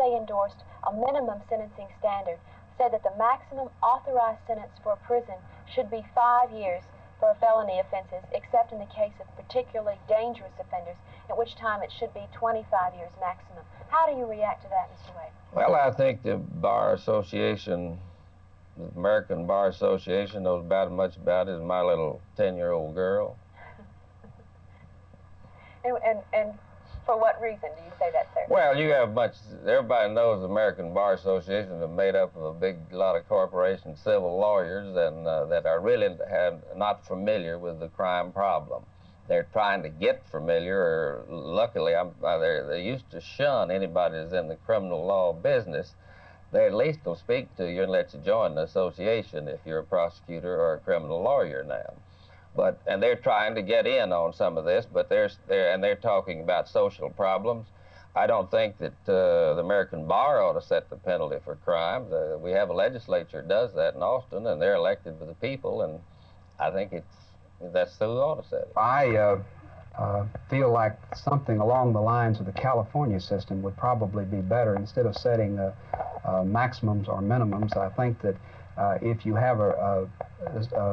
they endorsed a minimum sentencing standard, said that the maximum authorized sentence for a prison should be 5 years for felony offenses, except in the case of particularly dangerous offenders, at which time it should be 25 years maximum. How do you react to that, Mr. Wade? Well, I think the Bar Association, the American Bar Association, knows about as much about it as my little 10-year-old girl. And for what reason do you say that, sir? Well, you have everybody knows the American Bar Association is made up of a big lot of corporation civil lawyers and that are really not familiar with the crime problem. They're trying to get familiar, or luckily they used to shun anybody that's in the criminal law business. They at least will speak to you and let you join the association if you're a prosecutor or a criminal lawyer now. And they're trying to get in on some of this, but they're talking about social problems. I don't think that the American Bar ought to set the penalty for crime. We have a legislature that does that in Austin, and they're elected by the people, and I think that's who ought to set it. I feel like something along the lines of the California system would probably be better. Instead of setting maximums or minimums, I think that if you have a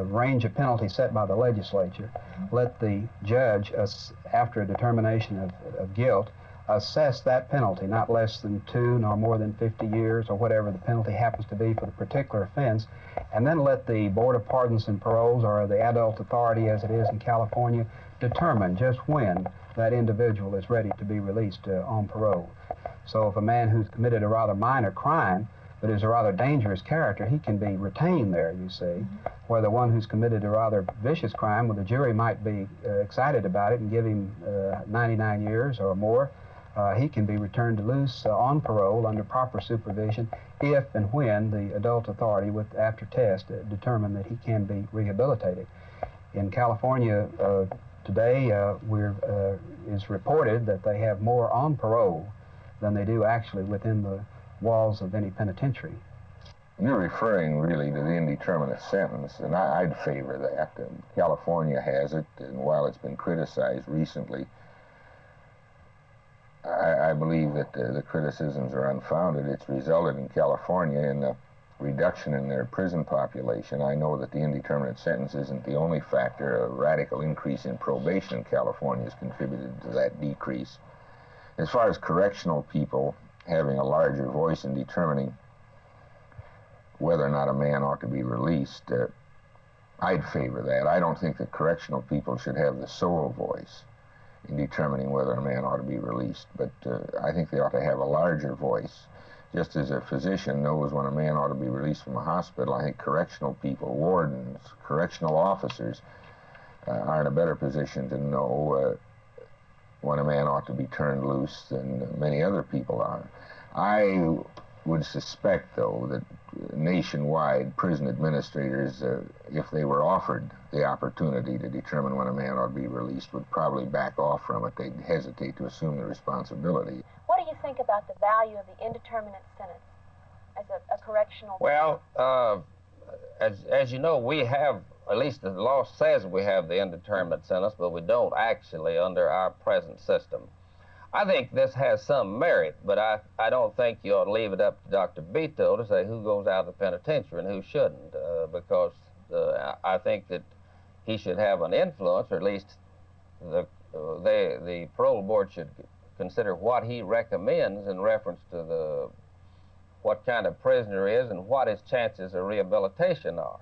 range of penalties set by the legislature, let the judge, after a determination of guilt, assess that penalty, not less than 2 nor more than 50 years or whatever the penalty happens to be for the particular offense, and then let the Board of Pardons and Paroles, or the adult authority as it is in California, determine just when that individual is ready to be released on parole. So if a man who's committed a rather minor crime but is a rather dangerous character, he can be retained there, you see, where the one who's committed a rather vicious crime, well, the jury might be excited about it and give him 99 years or more. He can be returned to loose on parole under proper supervision if and when the adult authority, after test, determine that he can be rehabilitated. In California today, it's reported that they have more on parole than they do actually within the walls of any penitentiary. You're referring really to the indeterminate sentence, and I'd favor that. California has it, and while it's been criticized recently, I believe that the criticisms are unfounded. It's resulted in California in a reduction in their prison population. I know that the indeterminate sentence isn't the only factor. A radical increase in probation in California has contributed to that decrease. As far as correctional people having a larger voice in determining whether or not a man ought to be released, I'd favor that. I don't think that correctional people should have the sole voice in determining whether a man ought to be released, but I think they ought to have a larger voice. Just as a physician knows when a man ought to be released from a hospital, I think correctional people, wardens, correctional officers are in a better position to know when a man ought to be turned loose than many other people are. I would suspect, though, that nationwide prison administrators, if they were offered the opportunity to determine when a man ought to be released, would probably back off from it. They'd hesitate to assume the responsibility. What do you think about the value of the indeterminate sentence as a correctional? Well, as you know, we have, at least the law says we have the indeterminate sentence, but we don't actually under our present system. I think this has some merit, but I don't think you ought to leave it up to Dr. Beto to say who goes out of the penitentiary and who shouldn't, because I think that he should have an influence, or at least the parole board should consider what he recommends in reference to what kind of prisoner he is and what his chances of rehabilitation are.